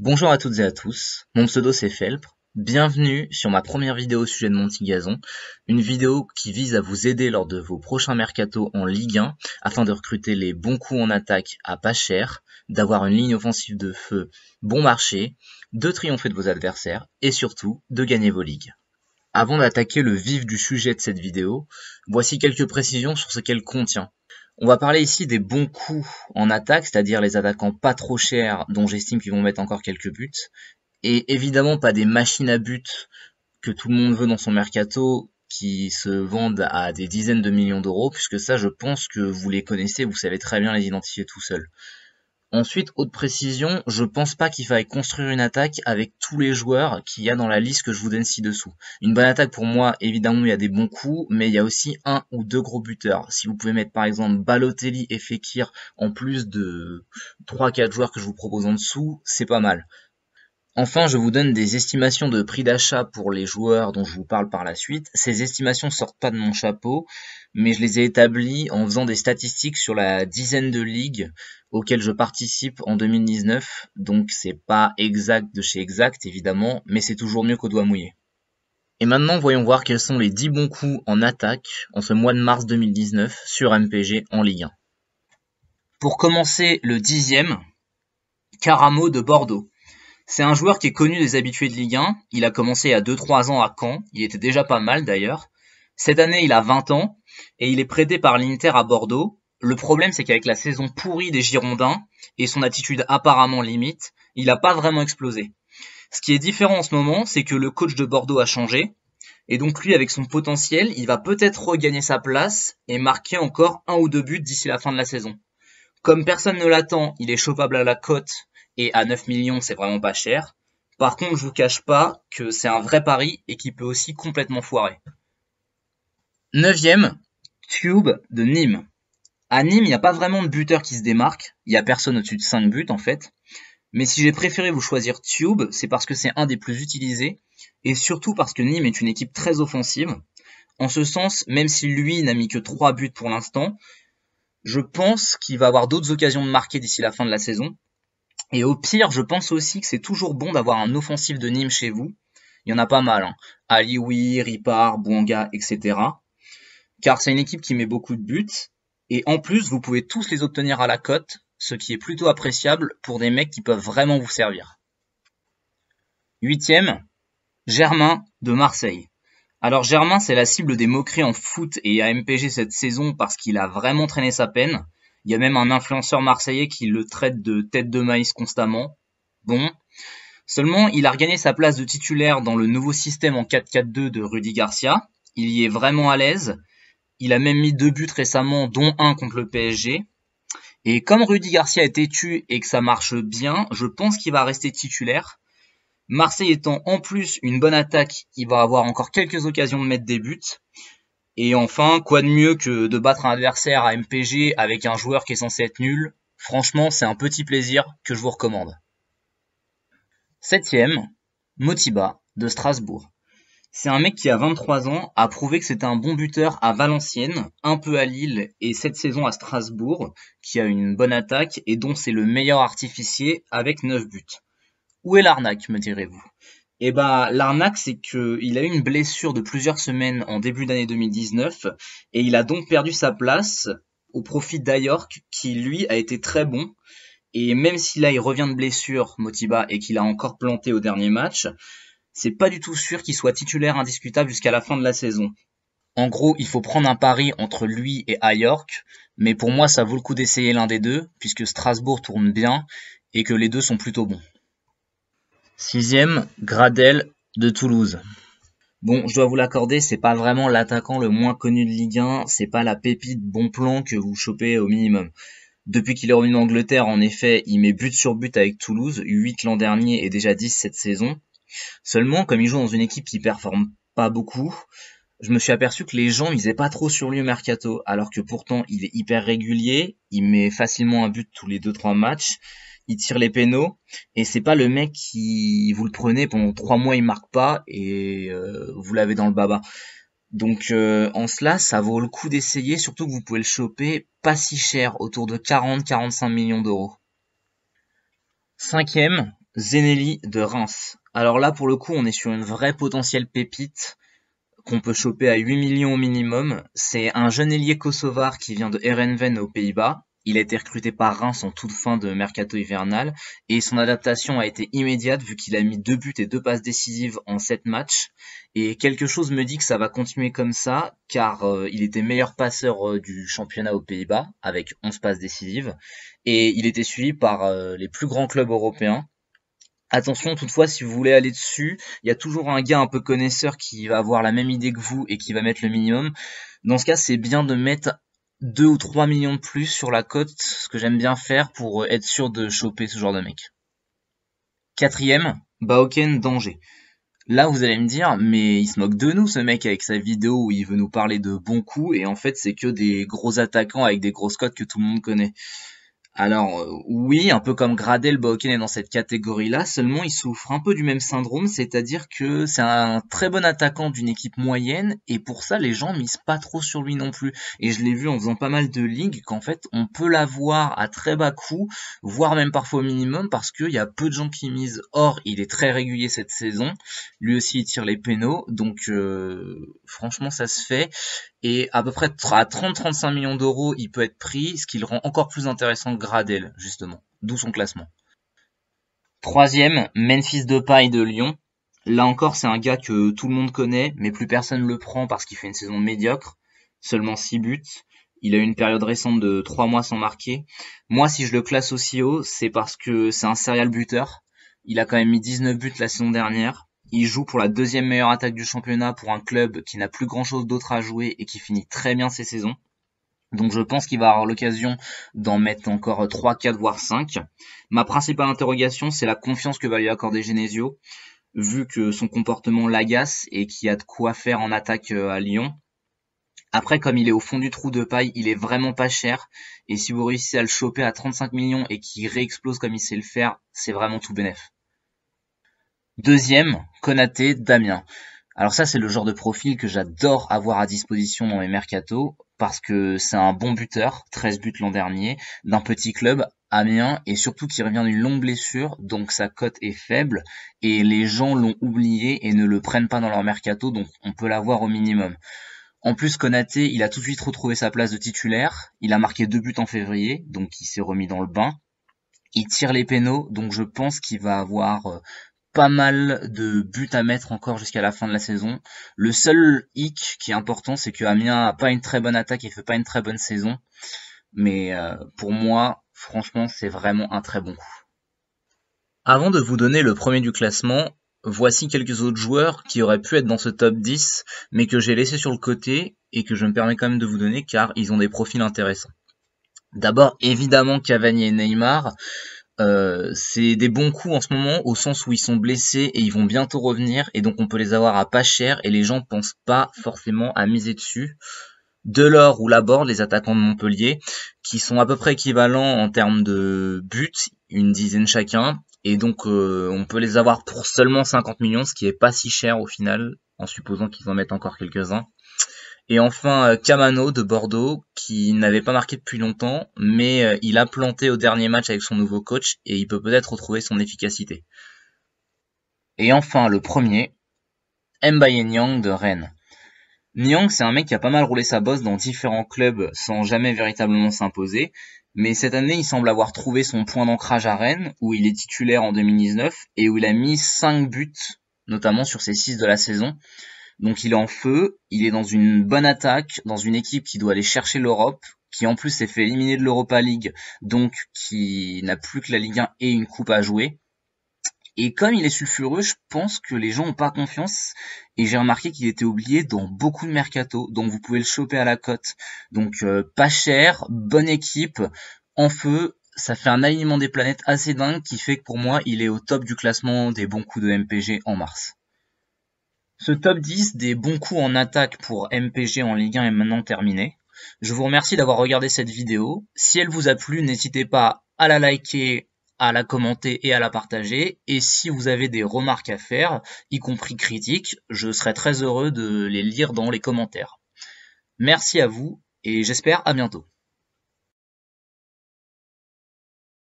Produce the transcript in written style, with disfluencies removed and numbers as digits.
Bonjour à toutes et à tous, mon pseudo c'est Felpre, bienvenue sur ma première vidéo au sujet de Monty Gazon, une vidéo qui vise à vous aider lors de vos prochains mercatos en Ligue 1 afin de recruter les bons coups en attaque à pas cher, d'avoir une ligne offensive de feu bon marché, de triompher de vos adversaires et surtout de gagner vos ligues. Avant d'attaquer le vif du sujet de cette vidéo, voici quelques précisions sur ce qu'elle contient. On va parler ici des bons coups en attaque, c'est-à-dire les attaquants pas trop chers dont j'estime qu'ils vont mettre encore quelques buts, et évidemment pas des machines à but que tout le monde veut dans son mercato qui se vendent à des dizaines de millions d'euros, puisque ça je pense que vous les connaissez, vous savez très bien les identifier tout seul. Ensuite, autre précision, je pense pas qu'il faille construire une attaque avec tous les joueurs qu'il y a dans la liste que je vous donne ci-dessous. Une bonne attaque pour moi, évidemment, il y a des bons coups, mais il y a aussi un ou deux gros buteurs. Si vous pouvez mettre par exemple Balotelli et Fekir en plus de 3-4 joueurs que je vous propose en dessous, c'est pas mal. Enfin, je vous donne des estimations de prix d'achat pour les joueurs dont je vous parle par la suite. Ces estimations sortent pas de mon chapeau, mais je les ai établies en faisant des statistiques sur la dizaine de ligues auxquelles je participe en 2019. Donc c'est pas exact de chez exact évidemment, mais c'est toujours mieux qu'au doigt mouillé. Et maintenant, voyons voir quels sont les 10 bons coups en attaque en ce mois de mars 2019 sur MPG en Ligue 1. Pour commencer, le 10e, Caramo de Bordeaux. C'est un joueur qui est connu des habitués de Ligue 1. Il a commencé il y a 2-3 ans à Caen. Il était déjà pas mal d'ailleurs. Cette année, il a 20 ans et il est prêté par l'Inter à Bordeaux. Le problème, c'est qu'avec la saison pourrie des Girondins et son attitude apparemment limite, il n'a pas vraiment explosé. Ce qui est différent en ce moment, c'est que le coach de Bordeaux a changé. Et donc lui, avec son potentiel, il va peut-être regagner sa place et marquer encore 1 ou 2 buts d'ici la fin de la saison. Comme personne ne l'attend, il est chopable à la cote et à 9 millions, c'est vraiment pas cher. Par contre, je vous cache pas que c'est un vrai pari et qui peut aussi complètement foirer. 9e, Tube de Nîmes. À Nîmes, il n'y a pas vraiment de buteur qui se démarque. Il n'y a personne au-dessus de 5 buts en fait. Mais si j'ai préféré vous choisir Tube, c'est parce que c'est un des plus utilisés et surtout parce que Nîmes est une équipe très offensive. En ce sens, même si lui n'a mis que 3 buts pour l'instant, je pense qu'il va avoir d'autres occasions de marquer d'ici la fin de la saison. Et au pire, je pense aussi que c'est toujours bon d'avoir un offensif de Nîmes chez vous. Il y en a pas mal, hein. Alioui, Ripard, Bouanga, etc. Car c'est une équipe qui met beaucoup de buts. Et en plus, vous pouvez tous les obtenir à la cote, ce qui est plutôt appréciable pour des mecs qui peuvent vraiment vous servir. 8e, Germain de Marseille. Alors Germain, c'est la cible des moqueries en foot et à MPG cette saison parce qu'il a vraiment traîné sa peine. Il y a même un influenceur marseillais qui le traite de tête de maïs constamment. Bon. Seulement, il a regagné sa place de titulaire dans le nouveau système en 4-4-2 de Rudy Garcia. Il y est vraiment à l'aise. Il a même mis 2 buts récemment, dont un contre le PSG. Et comme Rudy Garcia est têtu et que ça marche bien, je pense qu'il va rester titulaire. Marseille étant en plus une bonne attaque, il va avoir encore quelques occasions de mettre des buts. Et enfin, quoi de mieux que de battre un adversaire à MPG avec un joueur qui est censé être nul? Franchement, c'est un petit plaisir que je vous recommande. 7e, Motiba de Strasbourg. C'est un mec qui a 23 ans, a prouvé que c'était un bon buteur à Valenciennes, un peu à Lille et cette saison à Strasbourg, qui a une bonne attaque et dont c'est le meilleur artificier avec 9 buts. Où est l'arnaque, me direz-vous? Eh ben, l'arnaque, c'est qu'il a eu une blessure de plusieurs semaines en début d'année 2019 et il a donc perdu sa place au profit d'Ayork qui, lui, a été très bon. Et même si là, il revient de blessure, Motiba, et qu'il a encore planté au dernier match, c'est pas du tout sûr qu'il soit titulaire indiscutable jusqu'à la fin de la saison. En gros, il faut prendre un pari entre lui et Ayork, mais pour moi, ça vaut le coup d'essayer l'un des deux, puisque Strasbourg tourne bien et que les deux sont plutôt bons. 6e, Gradel de Toulouse. Bon, je dois vous l'accorder, c'est pas vraiment l'attaquant le moins connu de Ligue 1, c'est pas la pépite bon plan que vous chopez au minimum. Depuis qu'il est revenu d'Angleterre, en effet, il met but sur but avec Toulouse, 8 l'an dernier et déjà 10 cette saison. Seulement, comme il joue dans une équipe qui performe pas beaucoup, je me suis aperçu que les gens misaient pas trop sur lui au mercato, alors que pourtant il est hyper régulier, il met facilement un but tous les 2-3 matchs, il tire les pénaux, et c'est pas le mec qui vous le prenez pendant 3 mois il marque pas et vous l'avez dans le baba. Donc en cela, ça vaut le coup d'essayer, surtout que vous pouvez le choper pas si cher, autour de 40-45 millions d'euros. 5e, Zenelli de Reims. Alors là, pour le coup, on est sur une vraie potentielle pépite qu'on peut choper à 8 millions au minimum. C'est un jeune ailier kosovar qui vient de Heerenveen aux Pays-Bas. Il a été recruté par Reims en toute fin de mercato hivernal et son adaptation a été immédiate vu qu'il a mis 2 buts et 2 passes décisives en 7 matchs. Et quelque chose me dit que ça va continuer comme ça car il était meilleur passeur du championnat aux Pays-Bas avec 11 passes décisives et il était suivi par les plus grands clubs européens. Attention toutefois, si vous voulez aller dessus, il y a toujours un gars un peu connaisseur qui va avoir la même idée que vous et qui va mettre le minimum. Dans ce cas, c'est bien de mettre 2 ou 3 millions de plus sur la cote, ce que j'aime bien faire pour être sûr de choper ce genre de mec. Quatrième, Baoken d'Angers. Là, vous allez me dire, mais il se moque de nous, ce mec, avec sa vidéo où il veut nous parler de bons coups, et en fait, c'est que des gros attaquants avec des grosses cotes que tout le monde connaît. Alors oui, un peu comme Gradel, Baoken est dans cette catégorie-là, seulement il souffre un peu du même syndrome, c'est-à-dire que c'est un très bon attaquant d'une équipe moyenne, et pour ça les gens misent pas trop sur lui non plus. Et je l'ai vu en faisant pas mal de ligues, qu'en fait on peut l'avoir à très bas coût, voire même parfois au minimum, parce qu'il y a peu de gens qui misent. Or, il est très régulier cette saison, lui aussi il tire les pénaux, donc franchement ça se fait. Et à peu près à 30-35 millions d'euros, il peut être pris, ce qui le rend encore plus intéressant que Gradel, justement. D'où son classement. Troisième, Memphis Depay de Lyon. Là encore, c'est un gars que tout le monde connaît, mais plus personne le prend parce qu'il fait une saison médiocre. Seulement 6 buts. Il a eu une période récente de 3 mois sans marquer. Moi, si je le classe aussi haut, c'est parce que c'est un serial buteur. Il a quand même mis 19 buts la saison dernière. Il joue pour la deuxième meilleure attaque du championnat pour un club qui n'a plus grand chose d'autre à jouer et qui finit très bien ses saisons. Donc je pense qu'il va avoir l'occasion d'en mettre encore 3, 4, voire 5. Ma principale interrogation, c'est la confiance que va lui accorder Genesio, vu que son comportement l'agace et qu'il y a de quoi faire en attaque à Lyon. Après, comme il est au fond du trou de paille, il est vraiment pas cher. Et si vous réussissez à le choper à 35 millions et qu'il réexplose comme il sait le faire, c'est vraiment tout bénef. Deuxième, Konaté d'Amiens. Alors ça, c'est le genre de profil que j'adore avoir à disposition dans mes mercatos parce que c'est un bon buteur, 13 buts l'an dernier, d'un petit club, Amiens, et surtout qui revient d'une longue blessure, donc sa cote est faible et les gens l'ont oublié et ne le prennent pas dans leur mercato, donc on peut l'avoir au minimum. En plus, Konaté, il a tout de suite retrouvé sa place de titulaire, il a marqué 2 buts en février, donc il s'est remis dans le bain. Il tire les pénaux, donc je pense qu'il va avoir pas mal de buts à mettre encore jusqu'à la fin de la saison. Le seul hic qui est important, c'est que Amiens a pas une très bonne attaque et fait pas une très bonne saison. Mais pour moi, franchement, c'est vraiment un très bon coup. Avant de vous donner le premier du classement, voici quelques autres joueurs qui auraient pu être dans ce top 10, mais que j'ai laissé sur le côté et que je me permets quand même de vous donner car ils ont des profils intéressants. D'abord, évidemment, Cavani et Neymar. C'est des bons coups en ce moment au sens où ils sont blessés et ils vont bientôt revenir et donc on peut les avoir à pas cher et les gens pensent pas forcément à miser dessus. Delors ou Laborde, les attaquants de Montpellier, qui sont à peu près équivalents en termes de buts, une dizaine chacun, et donc on peut les avoir pour seulement 50 millions, ce qui est pas si cher au final, en supposant qu'ils en mettent encore quelques-uns. Et enfin, Camano de Bordeaux, qui n'avait pas marqué depuis longtemps, mais il a planté au dernier match avec son nouveau coach et il peut peut-être retrouver son efficacité. Et enfin, le premier, Mbaye Niang de Rennes. Niang, c'est un mec qui a pas mal roulé sa bosse dans différents clubs sans jamais véritablement s'imposer, mais cette année, il semble avoir trouvé son point d'ancrage à Rennes, où il est titulaire en 2019 et où il a mis 5 buts, notamment sur ses 6 de la saison. Donc il est en feu, il est dans une bonne attaque, dans une équipe qui doit aller chercher l'Europe, qui en plus s'est fait éliminer de l'Europa League, donc qui n'a plus que la Ligue 1 et une coupe à jouer. Et comme il est sulfureux, je pense que les gens n'ont pas confiance, et j'ai remarqué qu'il était oublié dans beaucoup de mercato, donc vous pouvez le choper à la cote. Donc pas cher, bonne équipe, en feu, ça fait un alignement des planètes assez dingue qui fait que pour moi il est au top du classement des bons coups de MPG en mars. Ce top 10 des bons coups en attaque pour MPG en Ligue 1 est maintenant terminé. Je vous remercie d'avoir regardé cette vidéo. Si elle vous a plu, n'hésitez pas à la liker, à la commenter et à la partager. Et si vous avez des remarques à faire, y compris critiques, je serai très heureux de les lire dans les commentaires. Merci à vous et j'espère à bientôt.